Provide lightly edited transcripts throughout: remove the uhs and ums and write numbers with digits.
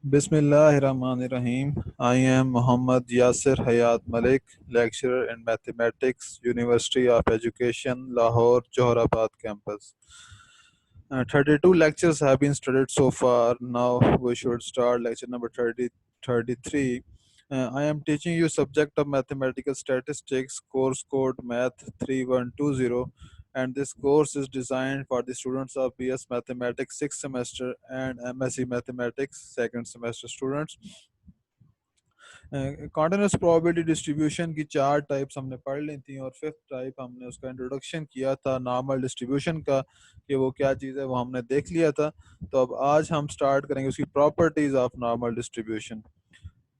Bismillahirrahmanirrahim. I am Muhammad Yasir Hayat Malik, lecturer in mathematics, University of Education, Lahore, Johorabad campus. 32 lectures have been studied so far. Now we should start lecture number 33. I am teaching you subject of mathematical statistics, course code math 3120, and this course is designed for the students of BS Mathematics 6th semester and MSc Mathematics 2nd semester students. Continuous probability distribution की चार types हमने पढ़ ली थी और fifth type हमने उसका introduction किया था नॉर्मल डिस्ट्रीब्यूशन का कि वो क्या चीज़ है वो हमने देख लिया था। तो अब आज हम स्टार्ट करेंगे उसकी properties of normal distribution.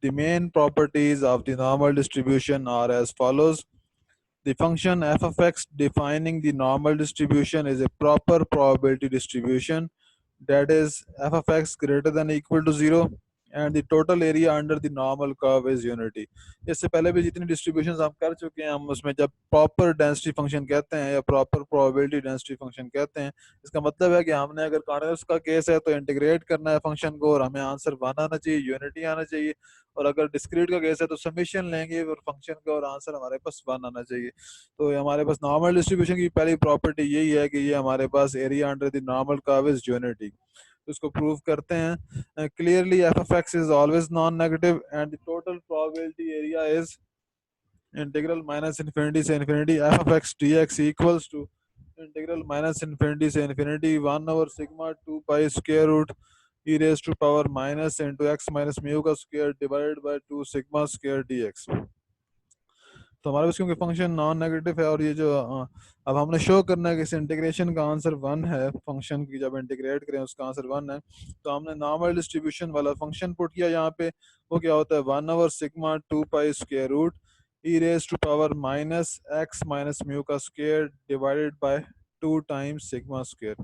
The main properties of the normal distribution are as follows. The function f of x defining the normal distribution is a proper probability distribution, that is f of x greater than or equal to 0 and the total area under the normal curve is unity. इससे पहले भी जितनी distributions हम कर चुके हैं हम उसमें जब प्रॉपर डेंसिटी फंक्शन कहते हैं या प्रॉपर प्रोबेबिलिटी डेंसिटी फंक्शन कहते हैं, इसका मतलब है कि हमने अगर कॉन्टिन्यूस का केस है तो इंटीग्रेट करना है फंक्शन को और हमें आंसर 1 आना चाहिए, यूनिटी आना चाहिए। और अगर डिस्क्रीट का केस है तो समीशन लेंगे और फंक्शन का और आंसर हमारे पास 1 आना चाहिए। तो ये हमारे पास नॉर्मल डिस्ट्रीब्यूशन की पहली प्रॉपर्टी यही है कि ये हमारे पास area under the normal curve is unity. तो इसको प्रूव करते हैं। Clearly f of x is always non negative and the total probability area is integral minus infinity से infinity f of x d x equals to integral minus infinity से infinity 1/σ2 square root e raised to power minus into x minus mu का square divided by 2 sigma square dx। तो हमारे पास क्योंकि function non negative है और ये जो अब हमने शो करना है कि इस इंटीग्रेशन का आंसर 1 है, फंक्शन की जब इंटीग्रेट करें उसका आंसर 1 है, तो हमने नॉर्मल डिस्ट्रीब्यूशन वाला फंक्शन पुट किया यहाँ पे। वो क्या होता है 1/σ2 square root e raised to power minus x minus mu का square divided by 2 times sigma square.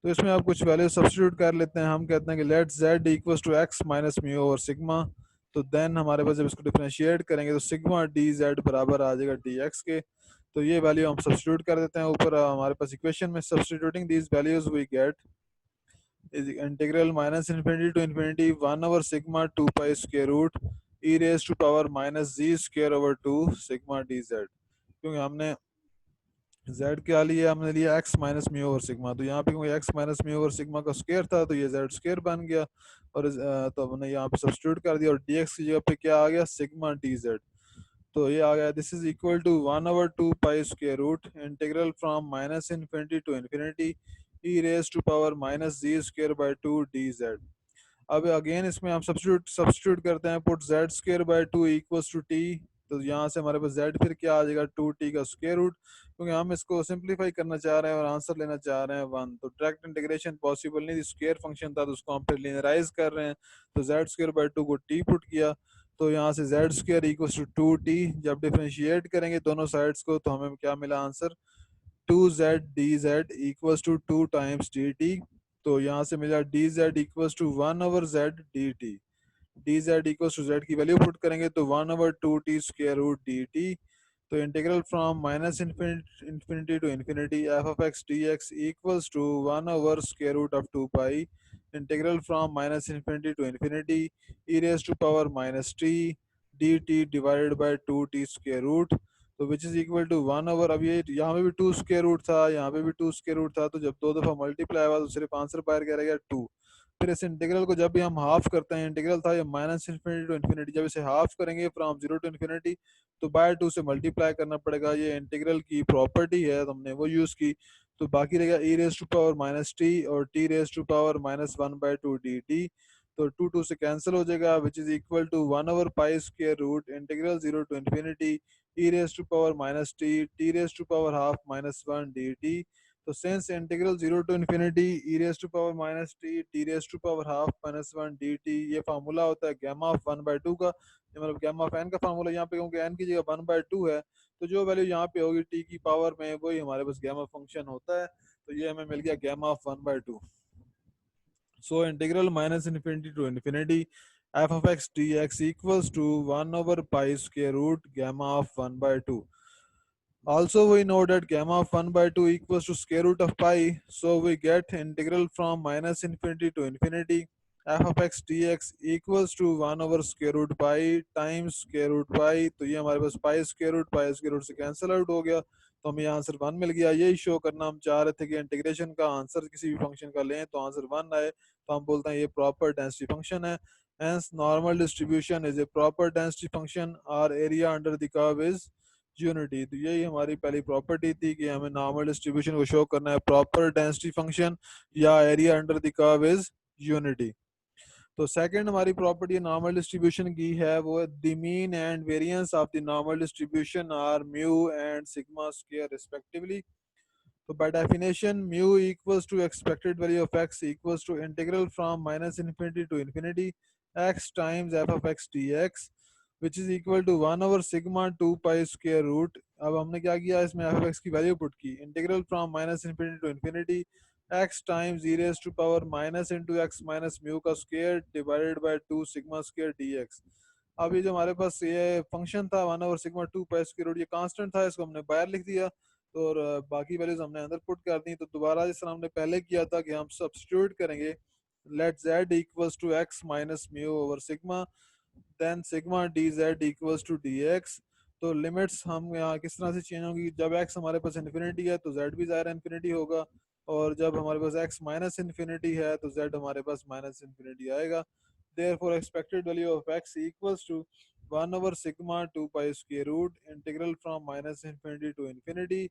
तो इसमें आप कुछ वैल्यू सब्स्टिट्यूट कर लेते हैं। हम कहते हैं कि let z equals to x minus mu over sigma. तो देन हमारे पास जब इसको डिफरेंशिएट करेंगे तो सिग्मा डी जेड बराबर आ जाएगा डी एक्स के। तो ये वैल्यू हम सब्स्टिट्यूट कर देते हैं ऊपर हमारे पास इक्वेशन में। Substituting these values we get is integral minus infinity to infinity 1/σ2 square root e raise to power minus z square over 2 sigma d z. क्योंकि हमने z क्या लिया, हमने लिया x minus mu over sigma. तो यहाँ पे क्योंकि x minus mu over sigma का स्क्वायर था तो ये z स्क्वायर बन गया और तो हमने यहाँ पे सब्स्टिट्यूट कर दिया और dx की जगह पे क्या आ गया सिग्मा dz। तो ये आ गया this is equal to 1/2 square root integral from minus infinity to infinity e raise to power minus z square by 2 dz। अब अगेन इसमें हम सब्स्टिट्यूट करते हैं put z square by 2 equals to t। तो यहाँ से हमारे पास z फिर क्या आ जाएगा 2t का स्क्वायर रूट, क्योंकि हम इसको सिंप्लीफाई करना चाह रहे हैं और आंसर लेना चाह रहे हैं 1। तो डायरेक्ट इंटीग्रेशन पॉसिबल नहीं, स्क्वायर फंक्शन था तो उसको हम फिर लिनियराइज कर रहे हैं। तो z स्क्वायर बाय 2 को t पुट किया तो यहाँ से z square equals to 2t। जब डिफरेंशिएट करेंगे दोनों साइड्स को तो हमें क्या मिला answer 2z dz equals to 2 times dt। तो यहाँ से मिला dz equals to 1/z dt। dz equals to z की वैल्यू पुट करेंगे तो 1/2t स्क्वायर रूट dt। तो integral from minus infinity to infinity f of x d x equals to 1/स्क्वायर root of 2 pi integral from minus infinity to infinity e raise to power minus t dt divided by 2t square root. तो which is equal to 1/, अब ये यहाँ पे भी 2 square root था यहाँ पे भी 2 स्क्वायर रूट था, तो जब दो दफा मल्टीप्लाई हुआ तो सिर्फ आंसर बाहर क्या रहेगा 2। फिर इस इंटीग्रल को जब भी हम हाफ करते हैं, इंटीग्रल था ये माइनस इन्फिनिटी टू इन्फिनिटी, जब इसे हाफ करेंगे फ्रॉम 0 टू इन्फिनिटी तो बाय 2 से मल्टीप्लाई करना पड़ेगा। ये इंटीग्रल की प्रॉपर्टी है तो हमने वो यूज की। तो बाकी रहेगा e raise to power minus t और t raise to power minus 1/2 dt। तो 2 2 से कैंसिल हो जाएगा विच इज इक्वल टू 1/पाई square root integral 0 to infinity e raise to power minus t t raise to power half minus 1 dt। तो since integral 0 to infinity e raise to power minus t t raise to power half minus 1 dt, ये formula होता है gamma of 1/2 का। ये मतलब gamma of n का formula यहाँ पे क्योंकि n की जगह 1/2 है तो जो वैल्यू यहाँ पे होगी t की पावर में वही हमारे पास गैमा फंक्शन होता है। तो ये हमें मिल गया gamma of 1/2। So integral minus infinity to infinity f of x dx equals to 1/pi square root gamma of 1/2. Also we know that gamma of 1/2 equals to square root of pi. So we get integral from minus infinity to infinity f of x d x equals to 1/√पाई times square root pi. तो ये हमारे पास pi square root से cancel out हो गया, तो हमें आंसर 1 मिल गया। यही शो करना हम चाह रहे थे कि इंटीग्रेशन का आंसर किसी भी फंक्शन का लें तो आंसर 1 आए, तो हम बोलते हैं ये प्रॉपर डेंसिटी फंक्शन है। Hence normal distribution is a proper density function or area under the curve is unity। तो यही हमारी पहली प्रॉपर्टी थी कि हमें नॉर्मल डिस्ट्रीब्यूशन को शो करना है प्रॉपर डेंसिटी फंक्शन या area under the curve is unity. तो सेकंड हमारी प्रॉपर्टी नॉर्मल डिस्ट्रीब्यूशन की है वो the mean and variance of the normal distribution are mu and sigma square respectively. तो by definition mu equals to expected value of x equals to integral from minus infinity to infinity x times f of x dx which is equal to 1 over sigma 2 pi square root। अब हमने क्या किया इसमें f of x की value put की, integral from minus infinity to infinity x times e raised to power minus into x minus mu का square divided by 2 sigma square dx। अब ये जो हमारे पास ये फंक्शन था 1 over sigma 2 pi square root, ये कांस्टेंट था, इसको हमने बाहर लिख दिया, तो और बाकी वैल्यूज हमने अंदर पुट कर दी। तो दोबारा जिस तरह हमने पहले किया था कि हम सब्स्टिट्यूट करेंगे let z equals to x minus mu over sigma then sigma dz equals to dx। तो लिमिट्स हम यहाँ किस तरह से चेंज होंगी, जब x हमारे पास इन्फिनिटी है तो z भी ज़ाहिर इन्फिनिटी होगा, और जब हमारे पास x माइनस इन्फिनिटी है तो z हमारे पास माइनस इन्फिनिटी आएगा। therefore expected value of x equals to 1 over sigma 2 pi square root integral from minus infinity to infinity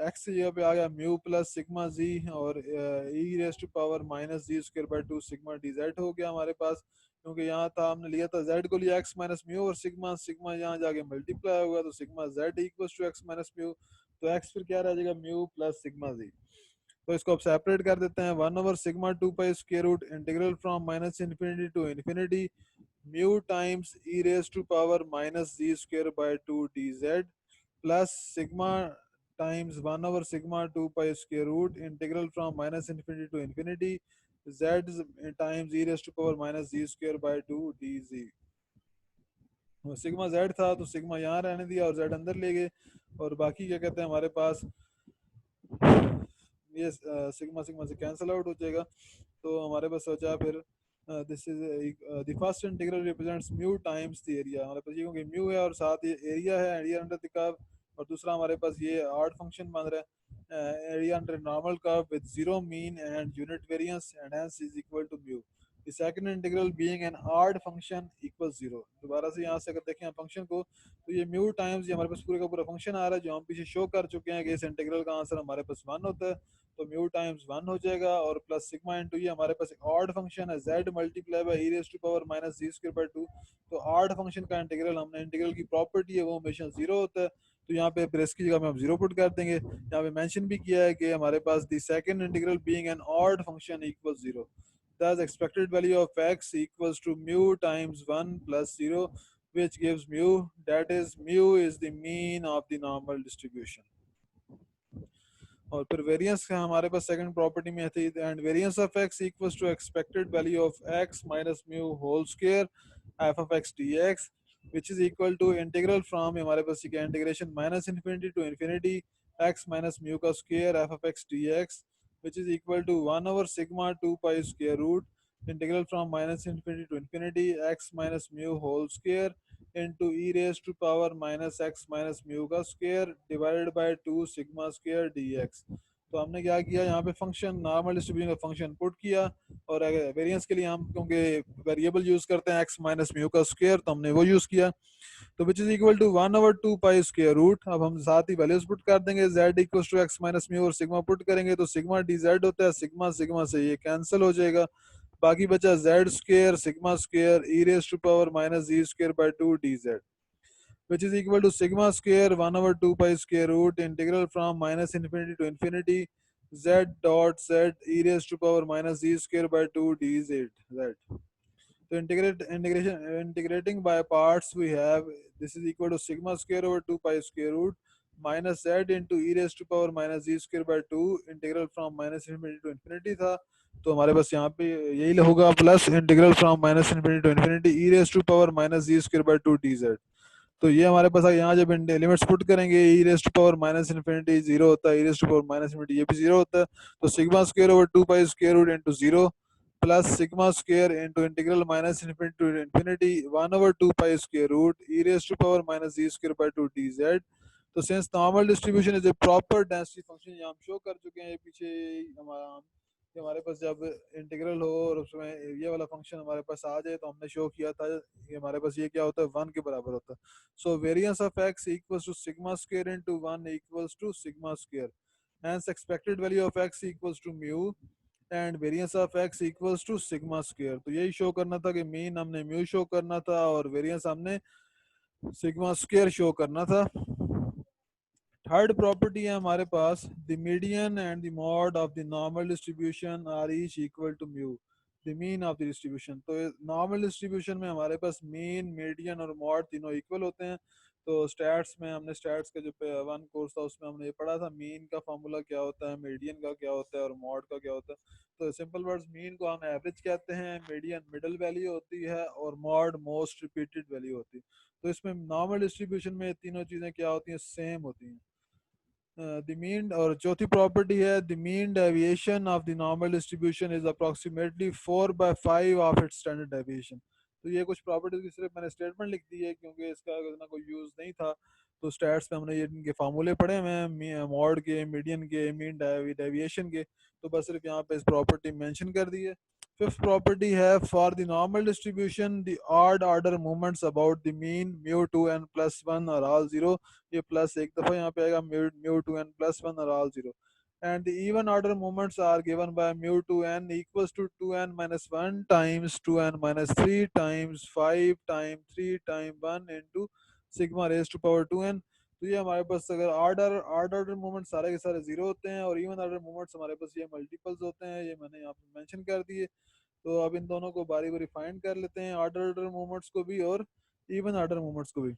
x की जगह पे आ गया म्यू प्लस सिग्मा जी और e raise to power minus z square by 2 sigma d z हो गया हमारे पास, क्योंकि यहाँ था हमने लिया था z को लिया x माइनस म्यू और सिग्मा सिग्मा यहाँ जाके मल्टीप्लाई होगा तो sigma z equals to x minus mu, तो x फिर क्या रह जाएगा म्यू प्लस सिग्मा जी। तो इसको अब सेपरेट कर देते हैं 1 over sigma 2 pi square root integral from minus infinity to infinity mu times e raise to power minus z square by 2 d z plus sigma times 1 over sigma 2 pi square root integral from minus infinity to infinity z times e raised to power minus z square by 2 dz। Sigma z था तो sigma यहाँ रहने दिया और z अंदर ले गए, और बाकी क्या कहते हैं हमारे पास ये सिग्मा सिग्मा से कैंसिल आउट हो जाएगा, तो हमारे पास सोचा फिर this is the first integral represents mu times the area, हमारे पास ये क्योंकि म्यू है और साथ ये एरिया है, एरिया अंडर द कर्व, और दूसरा हमारे पास ये ऑड फंक्शन बन रहा है area under normal curve with zero mean and unit variance and hence is equal to mu. The second integral being an odd function equals zero। दोबारा से यहाँ से अगर देखें फंक्शन को तो ये म्यू टाइम्स ये हमारे पास पूरे का पूरा फंक्शन आ रहा है जो हम पीछे शो कर चुके हैं कि इस इंटीग्रल का आंसर हमारे पास 1 होता है, तो म्यू टाइम्स 1 हो जाएगा और प्लस सिग्मा इंटू ये हमारे पास एक ऑड फंक्शन है z multiply by e raise to power minus z square by 2। तो ऑड फंक्शन का इंटीग्रल हमने इंटीग्रल की प्रॉपर्टी है वो हमेशा जीरो होता है, तो यहाँ पे प्रेस की जगह में हम जीरो पुट कर देंगे। यहाँ पे मेंशन भी किया है कि हमारे पास the second integral being an odd function equals zero, thus expected value of x equals to mu times 1 plus 0 which gives mu, that is mu is the mean of the normal distribution। और फिर variance का हमारे पास second property में थी and variance of x equals to expected value of x minus mu whole square f of x dx which is equal to इंटीग्रल फ्रॉम हमारे पास क्या integration minus infinity to infinity x minus mu का square f of x dx which is equal to 1 over sigma 2 pi square root integral from minus infinity to infinity x minus mu whole square into e raised to power minus x minus mu का square divided by 2 sigma square dx। तो हमने क्या किया यहाँ पे function normal distribution का function put किया, और वेरिएंस के लिए हम क्योंकि वेरिएबल यूज करते हैं x माइनस म्यू का स्क्वायर तो हमने वो यूज किया, तो which is equal to 1 over 2 pi square root. अब हम साथ ही वैल्यूज पुट कर देंगे z equal to x minus mu और सिग्मा पुट करेंगे तो सिग्मा डी जेड होता है, सिग्मा सिग्मा से ये कैंसिल हो जाएगा, बाकी बचा z square sigma square e raise to power minus z square by 2 dz which is equal to sigma square 1 over 2 pi square root integral from minus infinity to infinity z dot z e raised to power minus z square by 2 dz z। So integrating by parts we have this is equal to sigma square over 2 pi square root minus z into e raised to power minus z square by 2 integral from minus infinity to infinity था, तो हमारे पास यहाँ पे यही होगा plus integral from minus infinity to infinity e raise to power minus z square by 2 dz। तो ये हमारे पास यहाँ जब लिमिट्स पुट करेंगे e raise to power minus infinity zero होता है, e raise to power minus infinity ये भी जीरो होता है, तो sigma square over 2 pi square root into zero plus sigma square into integral minus infinity to infinity 1 over 2 pi square root e raised to power minus z square by 2 dz. तो since normal distribution is a proper density function, ये हम show कर चुके हैं ये पीछे हमारा कि हमारे पास जब इंटीग्रल हो और उसमें ये वाला फंक्शन हमारे पास आ जाए तो हमने शो किया था कि हमारे पास ये क्या होता है, 1 के बराबर होता है. So variance of x equals to sigma square into 1 equals to sigma square. Hence expected value of x equals to mu and variance of x equals to sigma square. तो यही शो करना था कि मीन हमने mu show करना था और variance हमने सिग्मा स्क्वायर शो करना था. थर्ड प्रॉपर्टी है हमारे पास, the median and the mode of the normal distribution are each equal to mu the mean of the distribution. तो नॉर्मल डिस्ट्रीब्यूशन में हमारे पास मीन, मीडियन और मॉड तीनों इक्वल होते हैं. तो स्टैट्स में हमने स्टैट्स का जो वन कोर्स था उसमें हमने ये पढ़ा था मीन का फॉर्मूला क्या होता है, मीडियन का क्या होता है और मॉड का क्या होता है. तो सिंपल वर्ड्स, मीन को हम एवरेज कहते हैं, मीडियन मिडल वैल्यू होती है और मॉड मोस्ट रिपीटेड वैल्यू होती है. तो इसमें नॉर्मल डिस्ट्रीब्यूशन में तीनों चीज़ें क्या होती हैं, सेम होती हैं. द मीन और चौथी प्रॉपर्टी है the mean deviation of the normal distribution is approximately 4/5 of its standard deviation. तो ये कुछ प्रॉपर्टीज की सिर्फ मैंने स्टेटमेंट लिख दी है क्योंकि इसका इतना कोई यूज़ नहीं था. तो स्टैट्स में हमने ये इनके फार्मूले पढ़े हुए हैं, मॉड के, मीडियन के, मीन डेविएशन के. तो बस सिर्फ यहाँ पे इस प्रॉपर्टी मेंशन कर दी है. फिफ्थ प्रॉपर्टी है for the normal distribution the odd order movements about the mean mu 2n plus 1 are all zero. ये प्लस एक दफा यहाँ पे आएगा mu 2n plus 1 are all zero. And the even order moments are given by mu 2n equals to 2n minus 1 times 2n minus 3 times 5 times 3 times 1 into sigma raised to power 2n. तो ये हमारे पास अगर order order movement सारे के सारे zero होते हैं और इवन ऑर्डर मूवमेंट्स हमारे पास ये मल्टीपल्स होते हैं, ये मैंने यहाँ पे मेंशन कर दिए. तो अब इन दोनों को बारी बारी फाइंड कर लेते हैं, ऑर्डर ऑर्डर मूवमेंट्स को भी और इवन ऑर्डर मूवमेंट्स को भी.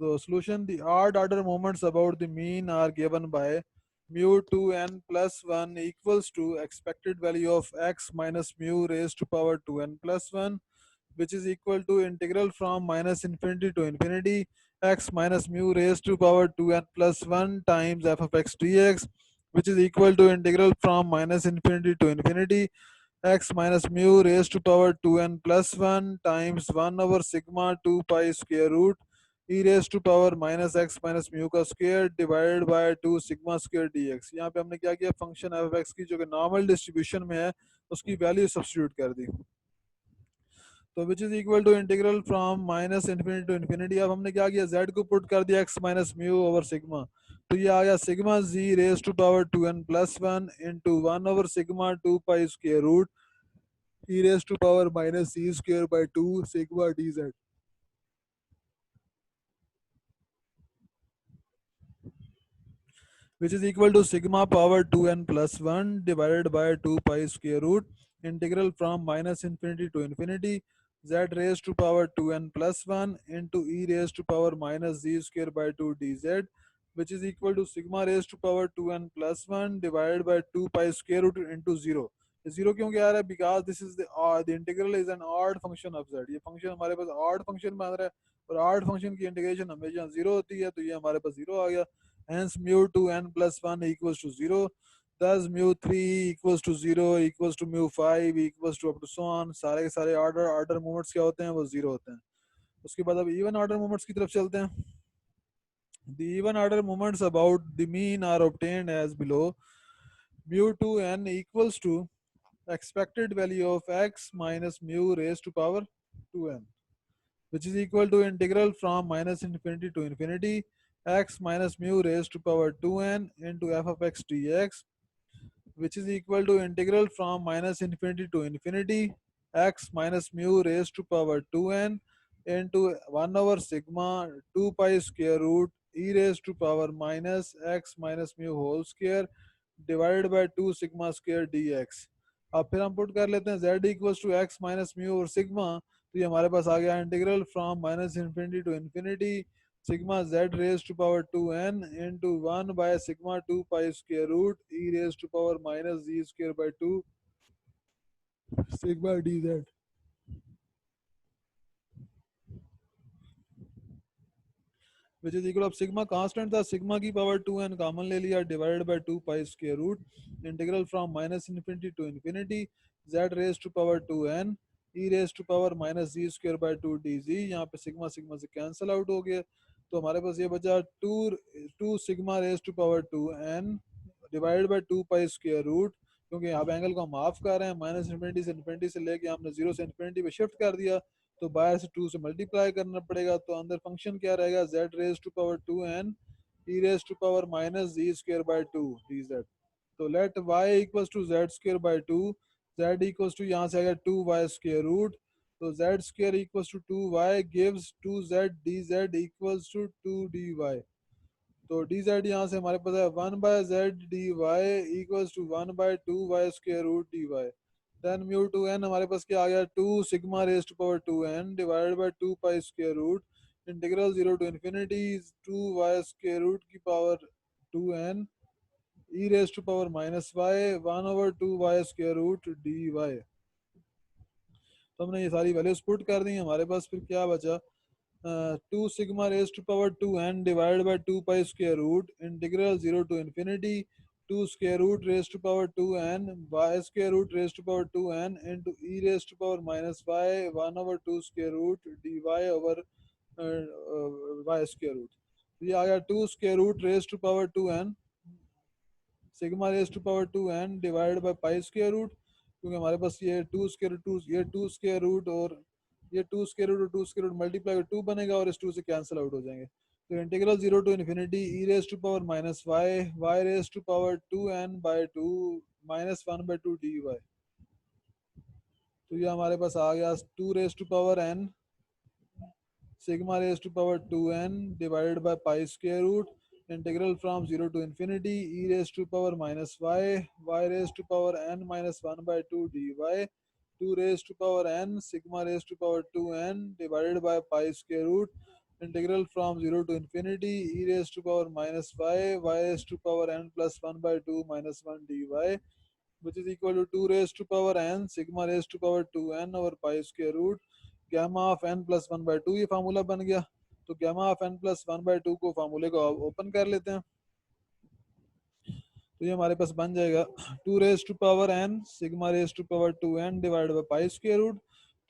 The solution, the odd order moments about the mean are given by mu 2n plus 1 equals to expected value of x minus mu raised to power 2n plus 1, which is equal to integral from minus infinity to infinity x minus mu raised to power 2n plus 1 times f of x dx, which is equal to integral from minus infinity to infinity x minus mu raised to power 2n plus 1 times 1 over sigma 2 pi square root e raised to power minus x minus mu का square divided by 2 sigma square dx. यहाँ पे हमने क्या किया, function F x की जो कि normal distribution में है उसकी वैल्यू सब्स्टिट्यूट कर दी. तो which is equal to integral from minus infinity to infinity. अब हमने क्या किया, z को पुट कर दिया x minus mu over sigma. तो ये आ गया sigma z raise to power 2n plus 1 into 1 over sigma 2 pi square root e raise to power minus c square by 2 sigma dz, which is equal to sigma power 2n plus 1 divided by 2 pi square root integral from minus infinity to infinity z raised to power 2n plus 1 into e raised to power minus z square by 2 dz, which is equal to sigma raised to power 2n plus 1 divided by 2 pi square root into 0. Zero क्यों क्या आ रहा है, because this is the integral is an odd function of z. ये function हमारे पास odd function में आ रहा है और ऑड फंक्शन की इंटीग्रेशन हमेशा जीरो होती है, तो ये हमारे पास जीरो आ गया. Hence mu 2n plus 1 equals to 0. Thus mu 3 equals to 0 equals to mu 5 equals to up to so on. सारे के सारे ऑर्डर मूवमेंट्स क्या होते हैं, वो जीरो होते हैं. उसके बाद अब इवन ऑर्डर मूवमेंट्स की तरफ चलते हैं. The even order moments about the mean are obtained as below. Mu 2n equals to expected value of x minus mu raised to power 2n, which is equal to integral from minus infinity to infinity x minus mu raised to power 2n into f of x dx, which is equal to integral from minus infinity to infinity x minus mu raised to power 2n into 1 over sigma 2 pi square root e raised to power minus x minus mu whole square divided by 2 sigma square dx. अब फिर हम put कर लेते हैं z equals to x minus mu और sigma. तो ये हमारे पास आ गया integral from minus infinity to infinity sigma z raised to power 2n into 1 by sigma 2 pi square root e raised to power minus z square by 2 sigma dz, which is equal of sigma constant था, sigma की power 2n common ले लिया divided by 2 pi square root integral from minus infinity to infinity z raise to power 2n e raise to power minus z square by 2 dz। यहाँ पे sigma sigma से cancel out हो गया, तो हमारे पास ये बचा two sigma raise to power 2n divide by 2 pi square root, क्योंकि यहाँ पे एंगल को हम हाफ कर रहे हैं, माइनस इन्फिनिटी से लेके हमने 0 से इन्फिनिटी पे शिफ्ट कर दिया, तो बाहर से 2 से मल्टीप्लाई करना पड़ेगा, तो अंदर फंक्शन क्या रहेगा, z raise to power 2n e raise to power minus z square by 2 dz। तो let y equals to z square by 2, z equals to यहाँ से आएगा 2y स्क्वायर रूट, तो z square equals to 2y gives 2z dz equals to 2dy। तो dz यहाँ से हमारे पास है 1/z dy equals to 1/2y square root dy। Then mu two n हमारे पास क्या आ गया, 2 sigma raise to power 2n divided by 2 pi square root integral 0 to infinity 2y square root की power 2n e raise to power minus y 1/2y square root dy। तो हमने ये सारी वैल्यूज पुट कर दी, हमारे पास फिर क्या बचा, 2 sigma raise to power 2n divide by 2 pi square root integral 0 to infinity 2 square root raise to power 2n y square root raise to power 2n into e raise to power minus y 1/2 square root dy over y square root. तो ये आ गया 2 square root raise to power 2n sigma raise to power 2n divide by pi square root, क्योंकि हमारे पास ये 2 square root ये 2 square root और ये 2 स्क्वायर रूट और 2 स्क्वायर रूट मल्टीप्लाई 2 बनेगा और इस 2 से कैंसिल आउट हो जाएंगे। तो integral 0 to infinity e raise to power minus y raise to power 2n by 2 minus 1/2 dy। तो ये हमारे पास आ गया 2 raise to power n sigma raise to power 2n divided by pi square root integral from 0 to infinity e raise to power minus y raise to power n minus 1/2 dy 2 raise to power n sigma raise to power 2n divided by pi square root integral from 0 to infinity e raise to power minus y raise to power n plus 1/2 minus 1 dy which is equal to 2 raised to power n sigma raised to power 2n over pi square root gamma of n plus 1/2। ये formula बन गया, तो gamma of n plus 1/2 को फार्मूले को open कर लेते हैं, तो ये हमारे पास बन जाएगा 2 raise to power n sigma raise to power 2n divide by pi square root.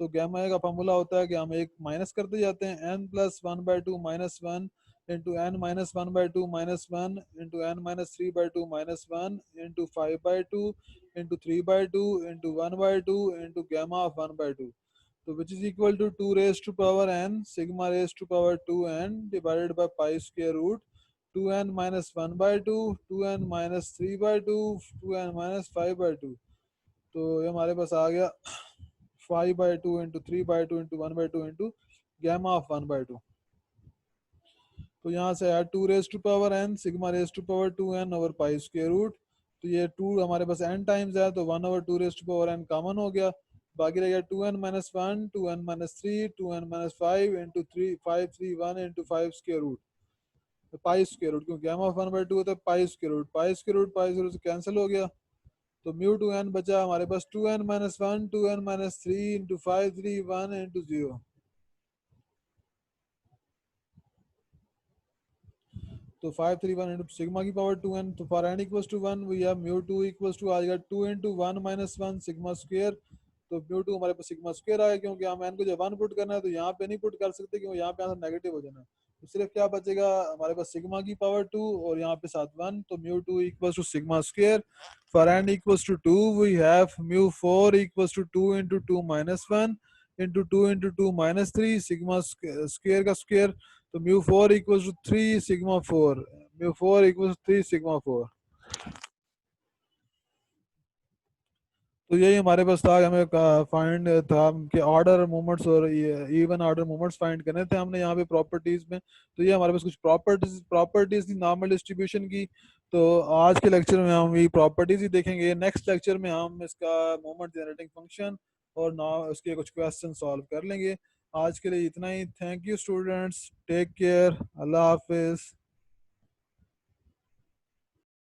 तो गैमा का फॉर्मूला होता है कि हम एक माइनस करते जाते हैं, n plus 1/2 minus 1 into n minus 1/2 minus 1 into n minus 3/2 minus 1 into 5/2 into 3/2 into 1/2 into gamma of 1/2। तो which is equal to 2 raise to power n sigma raise to power 2n divided by pi square root 2n minus 1/2 2n minus 3/2 2n minus 5/2। तो ये हमारे पास आ गया 5/2 into 3/2 into 1/2 into gamma of 1/2। तो यहाँ से आया 2 raise to power n sigma raise to power 2n over pi square root. तो ये 2 हमारे पास n टाइम्स है, तो 1/2 raise to power n common हो गया, बाकी रह गया 2n minus 1 2n minus 3 2n minus 5 into 3 5 3 1 into 5 square root pi square root, क्योंकि गैमा ऑफ 1/2 होता है पाई स्क्वायर रूट से कैंसिल हो गया, तो म्यू टू एन बचा हमारे पास 2n minus 1 2n minus 3 into 5 3 1 into 0। तो 5 3 1 इंटू सिग्मा की पावर 2n, तो for n equals to 1 we have mu two equals to आ जाएगा 2 इंटू 1 माइनस 1 सिग्मा स्क्वायर। तो म्यू टू हमारे पास सिग्मा स्क्वायर आया, क्योंकि हम n को जब 1 पुट करना है तो यहाँ पे नहीं पुट कर सकते, क्योंकि यहाँ पे आंसर नेगेटिव हो जाना है, तो सिर्फ क्या बचेगा हमारे पास सिग्मा की पावर 2 और यहाँ पे साथ 1, तो mu two equals to sigma square. For n equals to 2 we have mu 4 equals to 2 into 2 minus 1 into 2 into 2 minus 3 sigma square का स्क्वायर। तो mu 4 equals to 3 sigma 4 mu 4 equals to 3 sigma 4। तो यही हमारे पास था, हमें find था कि order movements और इवन ऑर्डर मूवमेंट्स फाइंड करने थे हमने यहाँ पे प्रॉपर्टीज में। तो ये हमारे पास कुछ प्रॉपर्टीज थी नॉर्मल डिस्ट्रीब्यूशन की। तो आज के लेक्चर में हम ये प्रॉपर्टीज ही देखेंगे, नेक्स्ट लेक्चर में हम इसका मोमेंट जनरेटिंग फंक्शन और ना उसके कुछ क्वेश्चन सॉल्व कर लेंगे। आज के लिए इतना ही, thank you students, take care, अल्लाह हाफिज।